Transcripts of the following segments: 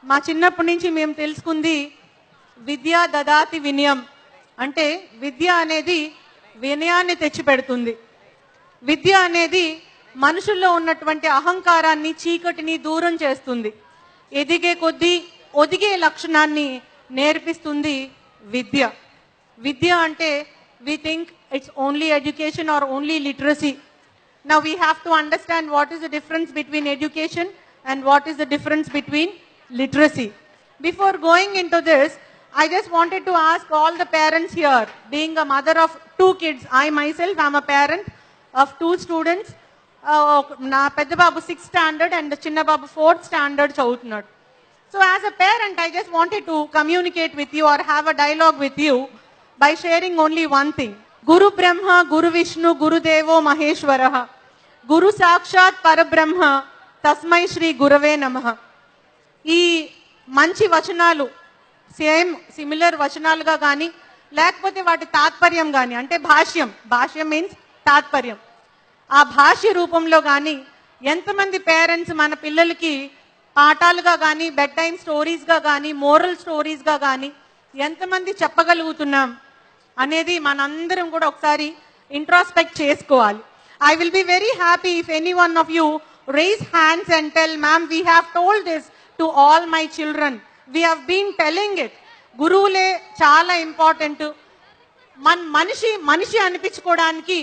మా చిన్నప్పటి నుంచి మేము తెలుసుకుంది విద్య దదాతి వినయం అంటే విద్య అనేది వినయాన్ని తెచ్చిపెడుతుంది. విద్య అనేది మనుషుల్లో ఉన్నటువంటి అహంకారాన్ని చీకటిని దూరం చేస్తుంది. ఎదిగే కొద్దీ ఒదిగే లక్షణాన్ని నేర్పిస్తుంది విద్య. విద్య అంటే we think it's only education or only literacy. Now we have to understand what is the difference between education and what is the difference between literacy. Before going into this, I just wanted to ask all the parents here, being a mother of 2 kids, I myself am a parent of 2 students. Na pedda babu 6th standard and chinna babu 4th standard chavutunnadu. So as a parent, I just wanted to communicate with you or have a dialogue with you by sharing only one thing. Guru Brahma, Guru Vishnu, Guru Devo Maheshwaraha. Guru Sakshat Parabrahma, Tasmai Shri Gurave Namaha. ఈ మంచి వచనాలు same similar వచనాలుగా కానీ లేకపోతే వాటి తాత్పర్యం కానీ అంటే భాష్యం means తాత్పర్యం ఆ భాష్య రూపంలో కానీ ఎంతమంది పేరెంట్స్ మన పిల్లలకి పాఠాలుగా కానీ బెడ్ టైమ్ స్టోరీస్గా కానీ మోరల్ స్టోరీస్గా కానీ ఎంతమంది చెప్పగలుగుతున్నాం అనేది మనందరం కూడా ఒకసారి ఇంట్రాస్పెక్ట్ చేసుకోవాలి. I will be very happy if any one of you raise hands and tell, ma'am, we have told this to all my children. We have been telling it. గురువులే చాలా important. మనిషి అనిపించుకోవడానికి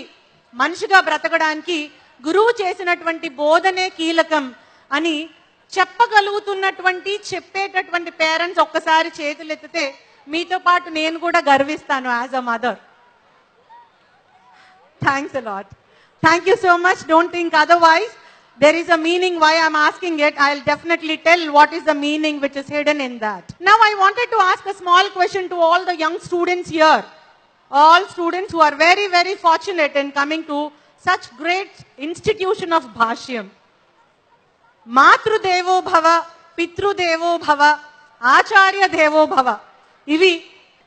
మనిషిగా బ్రతకడానికి గురువు చేసినటువంటి బోధనే కీలకం అని చెప్పగలుగుతున్నటువంటి చెప్పేటటువంటి పేరెంట్స్ ఒక్కసారి చేతులెత్తితే మీతో పాటు నేను కూడా గర్విస్తాను as a mother. Thanks a lot. Thank you so much. Don't think otherwise. There is a meaning why I'm asking it. I'll definitely tell what is the meaning which is hidden in that. Now I wanted to ask a small question to all the young students here. All students who are very, very fortunate in coming to such great institution of Bhashyam. Matru Devo Bhava, Pitru Devo Bhava, Acharya Devo Bhava. ఇవి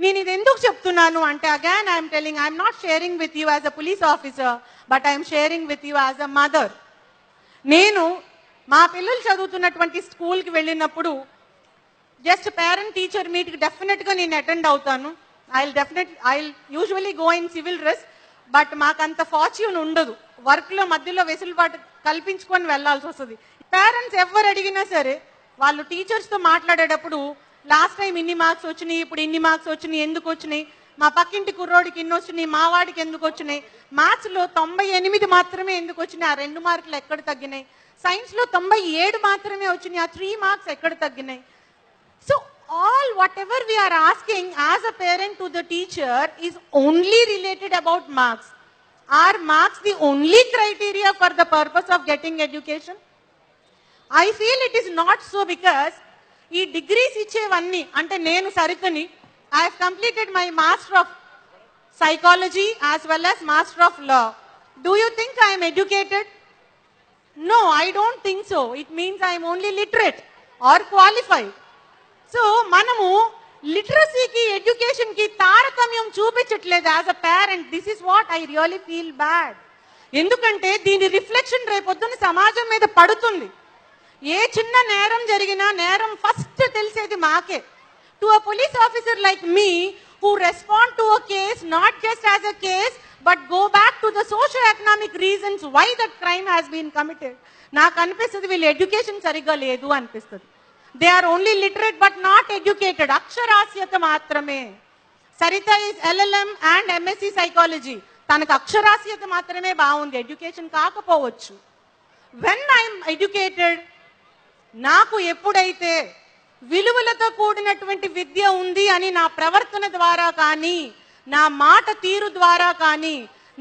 నేను ఇది ఎందుకు చెప్తున్నాను అంటే again I'm telling I'm not sharing with you as a police officer but I'm sharing with you as a mother. నేను మా పిల్లలు చదువుతున్నటువంటి స్కూల్కి వెళ్ళినప్పుడు జస్ట్ పేరెంట్ టీచర్ మీట్కి డెఫినెట్గా నేను అటెండ్ అవుతాను. I usually go in civil dress but మాకంత ఫార్చ్యూన్ ఉండదు. వర్క్లో మధ్యలో వెసులుబాటు కల్పించుకొని వెళ్లాల్సి వస్తుంది. పేరెంట్స్ ఎవరు అడిగినా సరే వాళ్ళు టీచర్స్తో మాట్లాడేటప్పుడు లాస్ట్ టైం ఇన్ని మార్క్స్ వచ్చినాయి, ఇప్పుడు ఇన్ని మార్క్స్ వచ్చినాయి, ఎందుకు వచ్చినాయి, మా పక్కింటి కుర్రోడికి ఇన్ని వచ్చినాయి, మా వాడికి ఎందుకు వచ్చినాయి, మ్యాథ్స్లో 98 మాత్రమే ఎందుకు వచ్చినాయి, ఆ 2 మార్కులు ఎక్కడ తగ్గినాయి, సైన్స్లో 97 మాత్రమే వచ్చినాయి, ఆ 3 మార్క్స్ ఎక్కడ తగ్గినాయి. So all whatever we are asking as a parent to the teacher is only related about marks. Are marks the only criteria for the purpose of getting education? I feel it is not so. Because ఈ degrees ఇచ్చేవన్నీ అంటే నేను సరితని I have completed my master of psychology as well as master of law. Do you think I'm educated? No, I don't think so. It means I'm only literate or qualified. So మనము లిటరసీకి ఎడ్యుకేషన్కి తారతమ్యం చూపించట్లేదు as a parent. This is what I really feel bad. ఎందుకంటే దీని reflection రేపొద్దున సమాజం మీద పడుతుంది. ఏ చిన్న నేరం జరిగినా నేరం ఫస్ట్ తెలిసేది మాకే. To a police officer like me who respond to a case not just as a case but go back to the socio economic reasons why that crime has been committed. నాకు అనిపిస్తుంది వీళ్ళు education సరిగ్గా లేదు అనిపిస్తుంది. They are only literate but not educated. అక్షరాస్యత మాత్రమే. Saritha is LLM and MSc psychology. తనకు అక్షరాస్యత మాత్రమే బాగుంది, ఎడ్యుకేషన్ కాకపోవచ్చు. వెన్ ఐఎమ్ ఎడ్యుకేటెడ్, నాకు ఎప్పుడైతే విలువలతో కూడినటువంటి విద్య ఉంది అని నా ప్రవర్తన ద్వారా కానీ నా మాట తీరు ద్వారా కానీ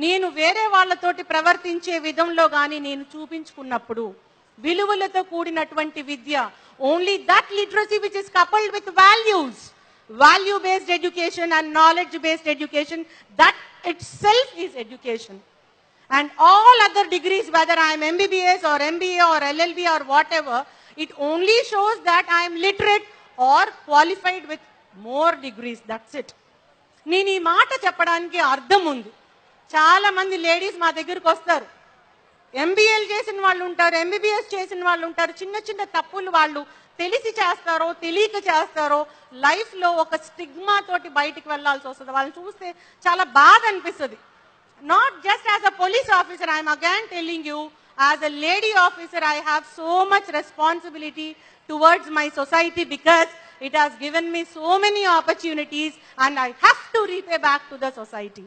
నేను వేరే వాళ్ళతోటి ప్రవర్తించే విధంలో కానీ నేను చూపించుకున్నప్పుడు విలువలతో కూడినటువంటి విద్య, only that literacy which is coupled with values, value based education and knowledge based education, that itself is education. And all other degrees, whether I am MBBS or MBA or LLB or whatever, it only shows that I am literate or qualified with more degrees. That's it. నేను ఈ మాట చెప్పడానికి అర్థం ఉంది. చాలా మంది ladies మా దగ్గరికి వస్తారు, ఎంబీఏలు చేసిన వాళ్ళు ఉంటారు, ఎంబీబీఎస్ చేసిన వాళ్ళు ఉంటారు. చిన్న చిన్న తప్పులు వాళ్ళు తెలిసి చేస్తారో తెలియక చేస్తారో లైఫ్లో ఒక స్టిగ్మా తోటి బయటికి వెళ్ళాల్సి వస్తుంది. వాళ్ళని చూస్తే చాలా బాధ అనిపిస్తుంది. Not just as a police officer, I am again telling you, as a lady officer, I have so much responsibility towards my society because it has given me so many opportunities and I have to repay back to the society.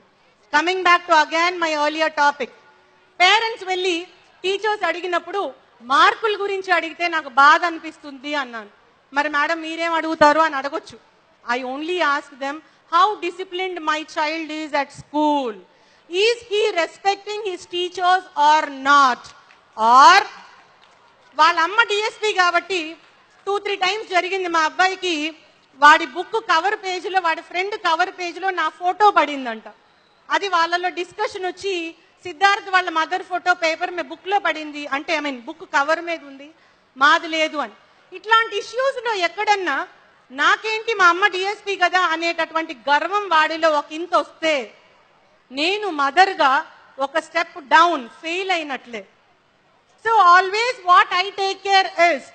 Coming back to again my earlier topic. Parents వెళ్ళి teachers అడిగినప్పుడు మార్కుల గురించి అడిగితే నాకు బాధ అనిపిస్తుంది అన్నాను. మరి మేడం మీరేం అడుగుతారు అని అడగొచ్చు. I only ask them how disciplined my child is at school. Is he respecting his teachers or not? Or వాళ్ళ అమ్మ డిఎస్పీ కాబట్టి 2-3 times జరిగింది మా అబ్బాయికి వాడి బుక్ కవర్ పేజీలో వాడి ఫ్రెండ్ కవర్ పేజీలో నా ఫోటో పడిందంట. అది వాళ్ళలో డిస్కషన్ వచ్చి సిద్ధార్థ్ వాళ్ళ మదర్ ఫోటో పేపర్ మీద బుక్ లో పడింది అంటే బుక్ కవర్ మీద ఉంది మాది లేదు అని. ఇట్లాంటి ఇష్యూస్ లో ఎక్కడన్నా నాకేంటి మా అమ్మ డిఎస్పీ కదా అనేటటువంటి గర్వం వాడిలో ఒక ఇంత వస్తే నేను మదర్గా ఒక స్టెప్ డౌన్ ఫెయిల్ అయినట్లే. So always what I take care is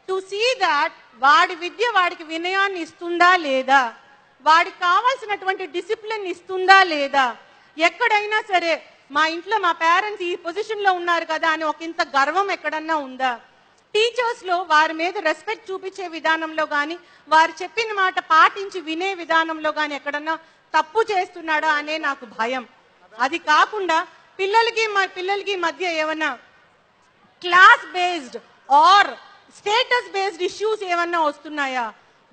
to see that వాడి విద్య వాడికి వినయాన్ని ఇస్తుందా లేదా, వాడికి కావాల్సినటువంటి డిసిప్లిన్ ఇస్తుందా లేదా. ఎక్కడైనా సరే మా ఇంట్లో మా పేరెంట్స్ ఈ పొజిషన్లో ఉన్నారు కదా అని ఒక ఇంత గర్వం ఎక్కడన్నా ఉందా. టీచర్స్లో వారి మీద రెస్పెక్ట్ చూపించే విధానంలో కానీ వారు చెప్పిన మాట పాటించి వినే విధానంలో కానీ ఎక్కడన్నా తప్పు చేస్తున్నాడా అనే నాకు భయం. అది కాకుండా పిల్లలకి మధ్య ఏమన్నా class based or status based issues ఏమన్నా వస్తున్నాయా.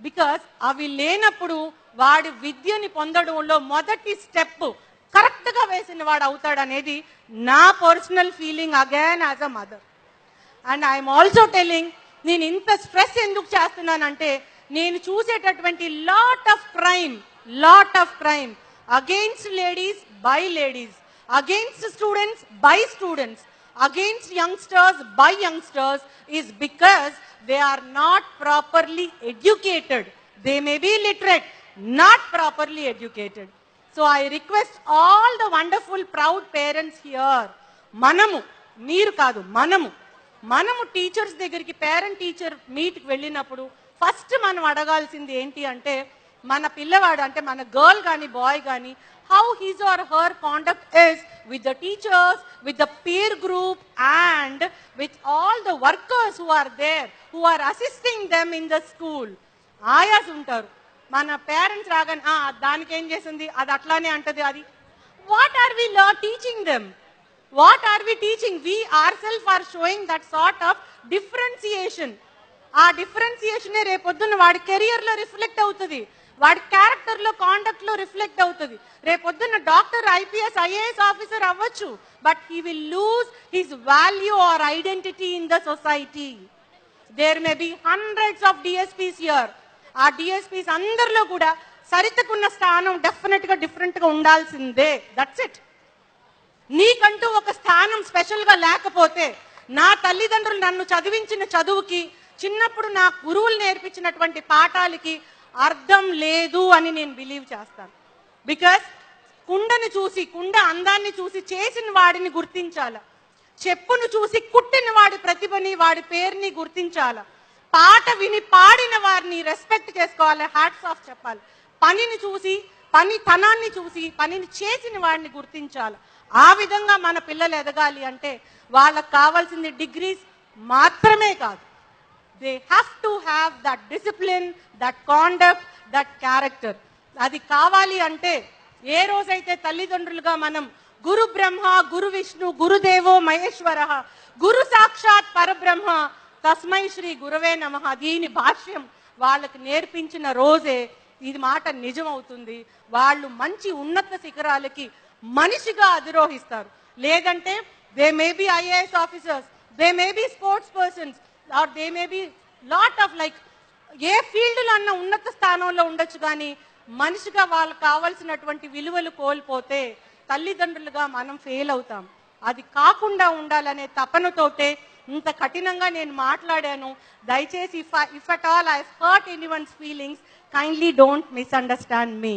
బికాస్ అవి లేనప్పుడు వాడి విద్యని పొందడంలో మొదటి స్టెప్ కరెక్ట్ గా వేసిన వాడు అవుతాడు అనేది నా personal feeling again as a mother. And I am also telling, నేను ఇంత స్ట్రెస్ ఎందుకు చేస్తున్నానంటే నేను చూసేటటువంటి lot of crime against ladies by ladies, against students by students, against youngsters by youngsters is because they are not properly educated. They may be literate, not properly educated. So I request all the wonderful proud parents here, మీరు కాదు మనము teachers దగ్గరికి parent teacher మీట్కి వెళ్ళినప్పుడు first మనం అడగాల్సింది ఏంటి అంటే మన పిల్లవాడు అంటే మన గర్ల్ కానీ బాయ్ కానీ how his or her conduct is with the teachers, with the peer group and with all the workers who are there, who are assisting them in the school. Ayas untaru. Mana parents ragan, daniki em chesindi, adi atlane antadi adi. What are we teaching them? What are we teaching? We ourselves are showing that sort of differentiation. ఆ differentiation రేపొద్దున వాడి career లో reflect అవుతుంది, వాడి character లో conduct లో reflect అవుతుంది. రేపొద్దున్న డాక్టర్ ఐపీఎస్ ఐఏఎస్ ఆఫీసర్ అవ్వచ్చు, but he will lose his value or identity in the society. There may be hundreds of DSPs here. ఆ డిఎస్పీస్ అందరిలో కూడా సరితకున్న స్థానం డెఫినెట్ గా డిఫరెంట్ గా ఉండాల్సిందే. That's it. నీకంటూ ఒక స్థానం స్పెషల్ గా లేకపోతే, నా తల్లిదండ్రులు నన్ను చదివించిన చదువుకి, చిన్నప్పుడు నా గురువులు నేర్పించినటువంటి పాఠాలకి అర్థం లేదు అని నేను బిలీవ్ చేస్తాను. బికాస్ కుండని చూసి, కుండ అందాన్ని చూసి చేసిన వాడిని గుర్తించాల, చెప్పును చూసి కుట్టిన వాడి ప్రతిభని వాడి పేరుని గుర్తించాల, పాట విని పాడిన వారిని రెస్పెక్ట్ చేసుకోవాలి, హ్యాట్స్ ఆఫ్ చెప్పాలి, పనిని చూసి పనితనాన్ని చూసి పనిని చేసిన వాడిని గుర్తించాలి. ఆ విధంగా మన పిల్లలు ఎదగాలి అంటే వాళ్ళకు కావాల్సింది డిగ్రీస్ మాత్రమే కాదు. They have to have that discipline, that conduct, that character. అది కావాలి అంటే ఏ రోజైతే తల్లిదండ్రులుగా మనం గురు బ్రహ్మ గురు విష్ణు గురుదేవో మహేశ్వర గురు సాక్షాత్ పరబ్రహ్మ తస్మై శ్రీ గురవే నమః దీని భాష్యం వాళ్ళకి నేర్పించిన రోజే ఇది మాట నిజం అవుతుంది. వాళ్ళు మంచి ఉన్నత శిఖరాలకి మనిషిగా అధిరోహిస్తారు. లేదంటే they may be IAS officers, they may be sports persons, or they may be lot of like a ఫీల్డ్లో అన్న ఉన్నత స్థానంలో ఉండొచ్చు, కానీ మనిషిగా వాళ్ళకి కావాల్సినటువంటి విలువలు కోల్పోతే తల్లిదండ్రులుగా మనం ఫెయిల్ అవుతాం. అది కాకుండా ఉండాలనే తపనతోటే ఇంత కఠినంగా నేను మాట్లాడాను. దయచేసి if at all I hurt anyone's feelings, kindly don't misunderstand me.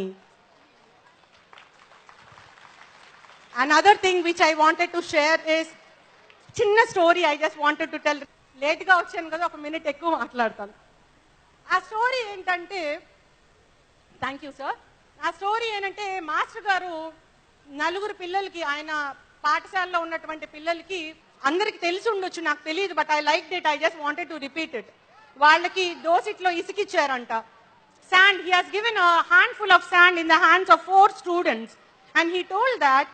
Another thing which I wanted to share is చిన్న story. I just wanted to tell. లేట్గా వచ్చాను కదా, ఒక మినిట్ ఎక్కువ మాట్లాడతాను. ఆ స్టోరీ ఏంటంటే, థ్యాంక్ యూ సార్. ఆ స్టోరీ ఏంటంటే మాస్టర్ గారు నలుగురు పిల్లలకి, ఆయన పాఠశాలలో ఉన్నటువంటి పిల్లలకి, అందరికి తెలిసి ఉండొచ్చు, నాకు తెలియదు, but I like it, I just wanted to repeat it. వాళ్ళకి దోసిట్లో ఇసుకిచ్చారంట. Sand, he has given a handful of sand in the hands of 4 students, and he told that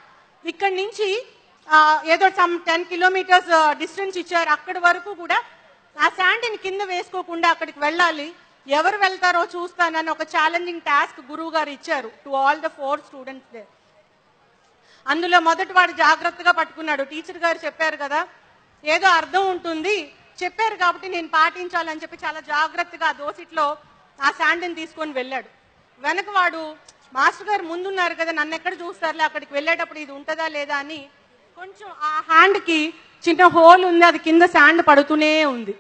ikkad nunchi ఏదో some 10 kilometers distance ఇచ్చారు, అక్కడి వరకు కూడా ఆ sand ని కింద వేసుకోకుండా అక్కడికి వెళ్ళాలి, ఎవరు వెళ్తారో చూస్తానని ఒక ఛాలెంజింగ్ టాస్క్ గురువు గారు ఇచ్చారు to all the 4 students they. అందులో మొదటి వాడు జాగ్రత్తగా పట్టుకున్నాడు. టీచర్ గారు చెప్పారు కదా, ఏదో అర్థం ఉంటుంది, చెప్పారు కాబట్టి నేను పాటించాలని చెప్పి చాలా జాగ్రత్తగా దోసిట్లో ఆ శాండ్ని తీసుకొని వెళ్ళాడు. వెనక వాడు మాస్టర్ గారు ముందున్నారు కదా, నన్ను ఎక్కడ చూస్తారులే, అక్కడికి వెళ్ళేటప్పుడు ఇది ఉంటుందా లేదా అని కొంచెం ఆ హ్యాండ్కి చిన్న హోల్ ఉంది, అది కింద శాండ్ పడుతూనే ఉంది.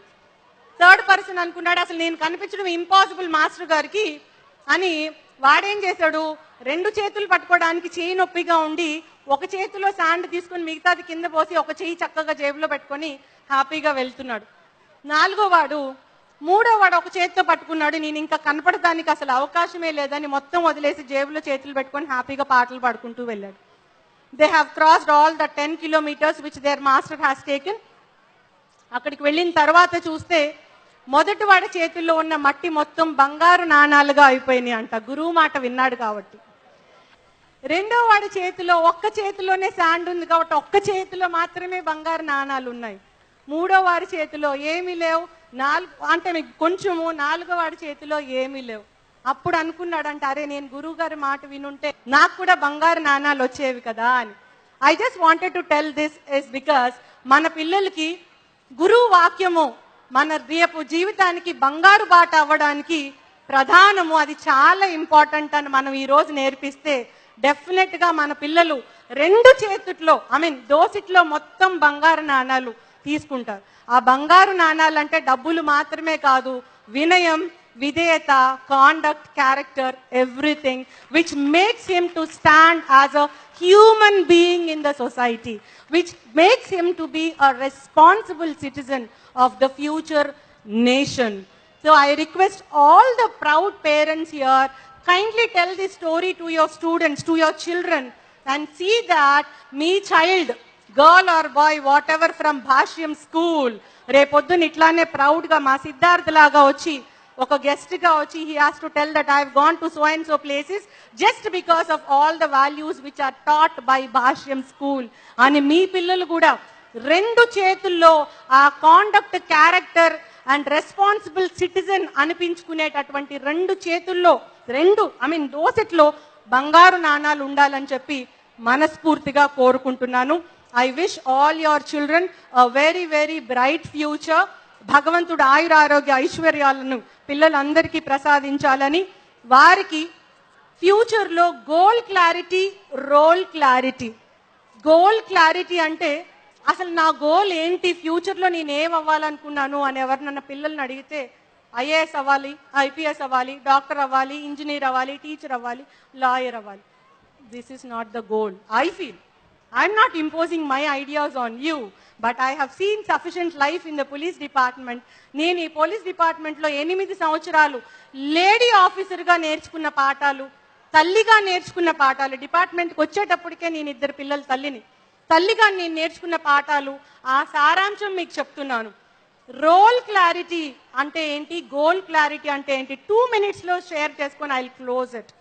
థర్డ్ పర్సన్ అనుకున్నాడు, అసలు నేను కనిపించడం ఇంపాసిబుల్ మాస్టర్ గారికి అని. వాడేం చేశాడు, 2 చేతులు పట్టుకోవడానికి చేయి నొప్పిగా ఉండి ఒక చేతిలో శాండ్ తీసుకొని మిగతాది కింద పోసి ఒక చేయి చక్కగా జేబులో పెట్టుకొని హ్యాపీగా వెళ్తున్నాడు. 4వ వాడు, 3వ వాడు ఒక చేతితో పట్టుకున్నాడు, నేను ఇంకా కనపడడానికి అసలు అవకాశమే లేదని మొత్తం వదిలేసి జేబులో చేతులు పెట్టుకొని హ్యాపీగా పాటలు పాడుకుంటూ వెళ్ళాడు. They have crossed all the 10 kilometers which there master has taken. అక్కడికి వెళ్ళిన తర్వాత చూస్తే మొదటి వాడి చేతుల్లో ఉన్న మట్టి మొత్తం బంగారు నాణాలుగా అయిపోయినాయి అంట, గురువు మాట విన్నాడు కాబట్టి. 2వ వాడి చేతిలో ఒక్క చేతిలోనే శాండ్ ఉంది కాబట్టి ఒక్క చేతిలో మాత్రమే బంగారు నాణాలు ఉన్నాయి. 3వ వాడి చేతిలో ఏమీ లేవు, అంటే కొంచెము, 4వ వాడి చేతిలో ఏమీ లేవు. అప్పుడు అనుకున్నాడంట, అరే నేను గురువు గారి మాట వినుంటే నాకు కూడా బంగారు నాణాలు వచ్చేవి కదా అని. I just wanted to tell this is because మన పిల్లలకి గురువు వాక్యము మన రేపు జీవితానికి బంగారు బాట అవ్వడానికి ప్రధానము, అది చాలా ఇంపార్టెంట్ అని మనం ఈ రోజు నేర్పిస్తే డెఫినెట్ గా మన పిల్లలు 2 చేతుల్లో దోసిట్లో మొత్తం బంగారు నాణాలు తీసుకుంటారు. ఆ బంగారు నాణాలు అంటే డబ్బులు మాత్రమే కాదు, వినయం, విధేయత, conduct, character, everything which makes him to stand as a human being in the society, which makes him to be a responsible citizen of the future nation. So I request all the proud parents here, kindly tell this story to your students, to your children, and see that me child, girl or boy, whatever, from Bhashyam school, రేపొద్దున ఇట్లానే proud గా మా సిద్ధార్థ్ లాగా వచ్చి ఒక guest గా వచ్చి he has to tell that I have gone to so and so places just because of all the values which are taught by Bhashyam school అని మీ పిల్లలు కూడా 2 చేతుల్లో ఆ conduct, character and responsible citizen అనిపించుకునేటటువంటి 2 చేతుల్లో దోసెట్లో బంగారు నాణాలు ఉండాలని చెప్పి మనస్ఫూర్తిగా కోరుకుంటున్నాను. I wish all your children a very very bright future. భగవంతుడు ఆయురారోగ్య ఐశ్వర్యాలను పిల్లలందరికీ ప్రసాదించాలని, వారికి ఫ్యూచర్లో goal clarity, role clarity. Goal clarity అంటే అసలు నా గోల్ ఏంటి, ఫ్యూచర్లో నేను ఏం అవ్వాలనుకున్నాను అని ఎవరినన్నా పిల్లల్ని అడిగితే ఐఏఎస్ అవ్వాలి, ఐపీఎస్ అవ్వాలి, డాక్టర్ అవ్వాలి, ఇంజనీర్ అవ్వాలి, టీచర్ అవ్వాలి, లాయర్ అవ్వాలి. This is not the goal. I feel I'm not imposing my ideas on you, but I have seen sufficient life in the police department. నేను ఈ పోలీస్ డిపార్ట్మెంట్ లో 8 సంవత్సరాలు lady officer గా నేర్చుకున్న పాఠాలు, తల్లిగా నేర్చుకున్న పాఠాలు, డిపార్ట్మెంట్కి వచ్చేటప్పటికే నేను 2 పిల్లల తల్లిగా నేను నేర్చుకున్న పాఠాలు, ఆ సారాంశం మీకు చెప్తున్నాను. రోల్ క్లారిటీ అంటే ఏంటి, గోల్ క్లారిటీ అంటే ఏంటి, 2 minutes లో షేర్ చేసుకొని I will close it.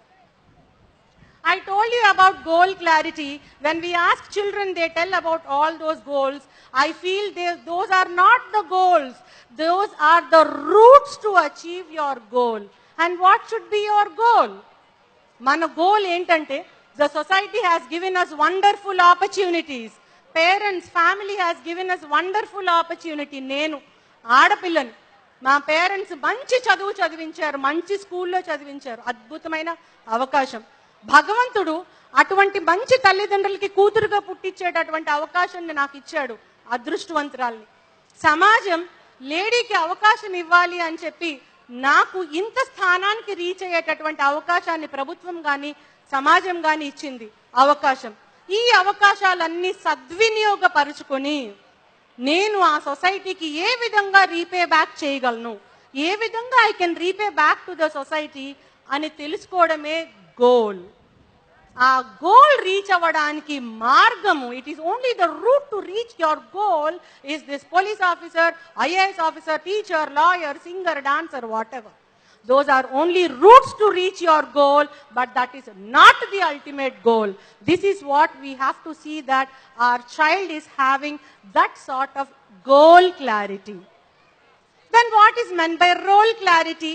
I told you about goal clarity. When we ask children, they tell about all those goals. I feel those are not the goals. Those are the routes to achieve your goal. And what should be your goal? Mana goal entante, the society has given us wonderful opportunities. Parents, family has given us wonderful opportunity. Nenu aadapillani మా parents మంచి చదువు చదివించారు, మంచి స్కూల్లో చదివించారు, అద్భుతమైన అవకాశం. భగవంతుడు అటువంటి మంచి తల్లిదండ్రులకి కూతురుగా పుట్టించేటటువంటి అవకాశాన్ని నాకు ఇచ్చాడు, అదృష్టవంతురాల్ని. సమాజం లేడీకి అవకాశం ఇవ్వాలి అని చెప్పి నాకు ఇంత స్థానానికి రీచ్ అయ్యేటటువంటి అవకాశాన్ని ప్రభుత్వం కానీ సమాజం కానీ ఇచ్చింది అవకాశం. ఈ అవకాశాలన్నీ సద్వినియోగపరుచుకొని నేను ఆ సొసైటీకి ఏ విధంగా రీపే బ్యాక్ చేయగలను, ఏ విధంగా I can repay back to the society అని తెలుసుకోవడమే గోల్. ఆ గోల్ రీచ్ అవ్వడానికి మార్గము, it is only the route to reach your goal is this police officer, IAS officer, teacher, lawyer, singer, dancer, what ever. Those are only routes to reach your goal, but that is not the ultimate goal. This is what we have to see, that our child is having that sort of goal clarity. Then what is meant by role clarity?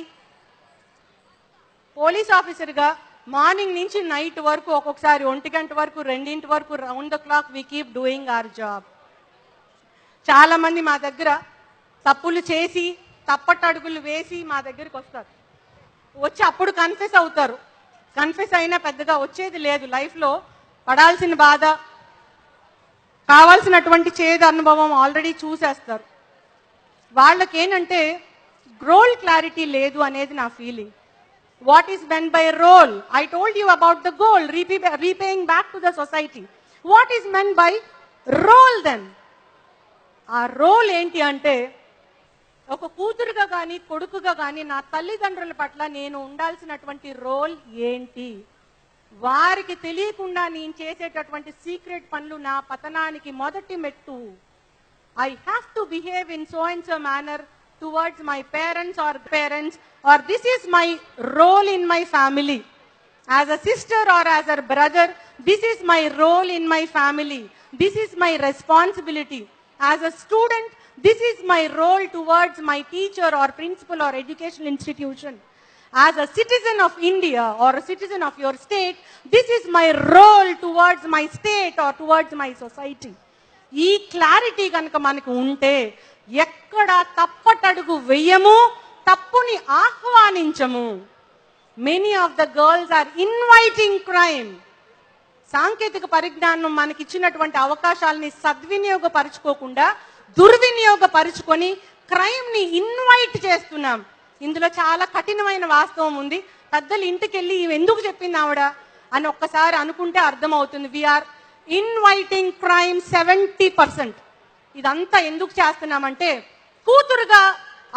Police officer ga morning నుంచి night వరకు, ఒక్కొక్కసారి 1 గంట వరకు, 2 గంటల వరకు, round the clock we keep doing our job. చాలా మంది మా దగ్గర తప్పులు చేసి తప్పటడుగులు వేసి మా దగ్గరికి వస్తారు. వచ్చి అప్పుడు కన్ఫెస్ అవుతారు. కన్ఫెస్ అయినా పెద్దగా వచ్చేది లేదు. లైఫ్లో పడాల్సిన బాధ, కావాల్సినటువంటి చేదు అనుభవం ఆల్రెడీ చూసేస్తారు. వాళ్ళకి ఏంటంటే రోల్ క్లారిటీ లేదు అనేది నా feeling. What is meant by role? I told you about the goal, repaying back to the society. What is meant by role then? ఆ రోల్ ఏంటి అంటే, ఒక కూతురుగా కానీ కొడుకుగా కానీ నా తల్లిదండ్రుల పట్ల నేను ఉండాల్సినటువంటి రోల్ ఏంటి? వారికి తెలియకుండా నేను చేసేటటువంటి సీక్రెట్ పనులు నా పతనానికి మొదటి మెట్టు. I have to behave in so and so manner towards my parents, or this is my role in my family. As a sister or as a brother, this is my role in my family. This is my responsibility. As a student, this is my role towards my teacher or principal or educational institution. As a citizen of India or a citizen of your state, this is my role towards my state or towards my society. ఈ clarity కనుక మనకు ఉంటే ఎక్కడ తప్పటడుగు వెయ్యము, తప్పుని ఆహ్వానించము. Many of the girls are inviting crime. సాంకేతిక పరిజ్ఞానం మనకిచ్చినటువంటి అవకాశాలని సద్వినియోగపరచుకోకుండా దుర్వినియోగపరుచుకొని క్రైమ్ ని ఇన్వైట్ చేస్తున్నాం. ఇందులో చాలా కఠినమైన వాస్తవం ఉంది. పెద్దలు ఇంటికి వెళ్ళి ఎందుకు చెప్పింది ఆవిడ అని ఒక్కసారి అనుకుంటే అర్థమవుతుంది. We are inviting crime 70%. ఇదంతా ఎందుకు చేస్తున్నామంటే, కూతురుగా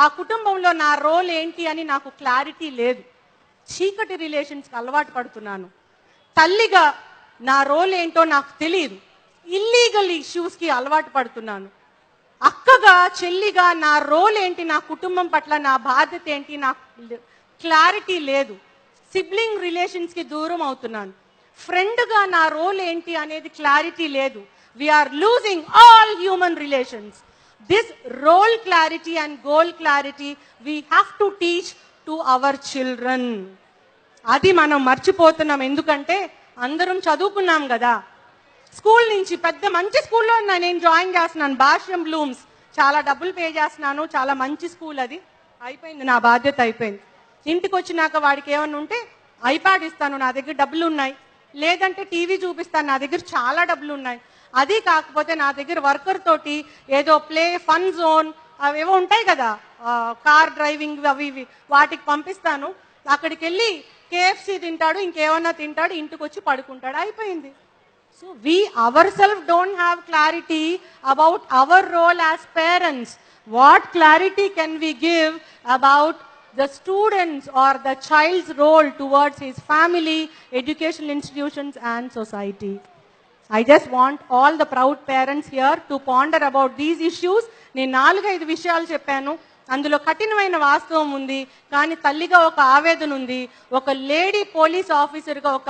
ఆ కుటుంబంలో నా రోల్ ఏంటి అని నాకు క్లారిటీ లేదు. చీకటి రిలేషన్స్కి అలవాటు పడుతున్నాను. తల్లిగా నా రోల్ ఏంటో నాకు తెలియదు. ఇల్లీగల్ ఇష్యూస్కి అలవాటు పడుతున్నాను. అక్కగా చెల్లిగా నా రోల్ ఏంటి, నా కుటుంబం పట్ల నా బాధ్యత ఏంటి నాకు క్లారిటీ లేదు. సిబ్లింగ్ రిలేషన్స్కి దూరం అవుతున్నాను. ఫ్రెండ్గా నా రోల్ ఏంటి అనేది క్లారిటీ లేదు. We are losing all human relations. This role clarity and goal clarity we have to teach to our children. అది మనం మర్చిపోతున్నాం. ఎందుకంటే అందరం చదువుకున్నాం కదా. స్కూల్ నుంచి పెద్ద మంచి స్కూల్లో నేను జాయిన్ చేస్తున్నాను, భాష్యం బ్లూమ్స్. చాలా డబ్బులు పే చేస్తున్నాను. చాలా మంచి స్కూల్ అది. అయిపోయింది, నా బాధ్యత అయిపోయింది. ఇంటికి వచ్చినాక వాడికి ఏమన్నా ఉంటే ఐప్యాడ్ ఇస్తాను, నా దగ్గర డబ్బులు ఉన్నాయి. లేదంటే టీవీ చూపిస్తాను, నా దగ్గర చాలా డబ్బులు ఉన్నాయి. అది కాకపోతే నా దగ్గర వర్కర్ తోటి ఏదో ప్లే ఫన్ జోన్ అవేవో ఉంటాయి కదా, కార్ డ్రైవింగ్ అవి ఇవి, వాటికి పంపిస్తాను. అక్కడికి వెళ్ళి KFC తింటాడు, ఇంకేమన్నా తింటాడు, ఇంటికి వచ్చి పడుకుంటాడు. అయిపోయింది. So we ourselves don't have clarity about our role as parents. What clarity can we give about the students or the child's role towards his family, educational institutions and society? I just want all the proud parents here to ponder about these issues. నేను 4-5 విషయాలు చెప్పాను. అందులో కఠినమైన వాస్తవం ఉంది, కానీ తల్లిగా ఒక ఆవేదన ఉంది, ఒక లేడీ పోలీస్ ఆఫీసర్గా ఒక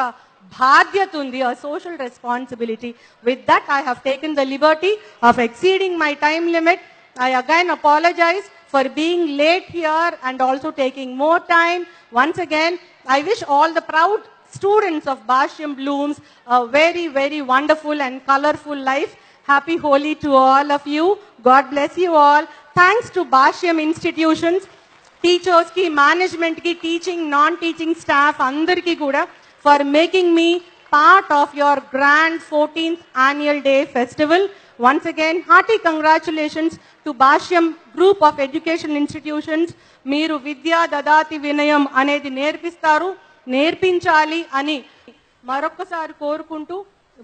బాధ్యత ఉంది, a social responsibility. With that, I have taken the liberty of exceeding my time limit. I again apologize for being late here and also taking more time. Once again, I wish all the proud students of Bhashyam Blooms a very, very wonderful and colorful life. Happy Holi to all of you. God bless you all. Thanks to Bhashyam institutions, teachers ki, management ki, teaching, non-teaching staff, andarki kuda, for making me part of your grand 14th annual day festival. Once again, hearty congratulations to Bhashyam group of education institutions. Meeru vidya dadati vinayam anedi nerpistaru, నేర్పించాలి అని మరొకసారి కోరుకుంటూ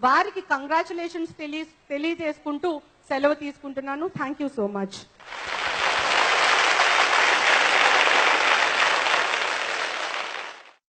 వారికి congratulations తెలియజేసుకుంటూ సెలవు తీసుకుంటున్నాను. Thank you so much.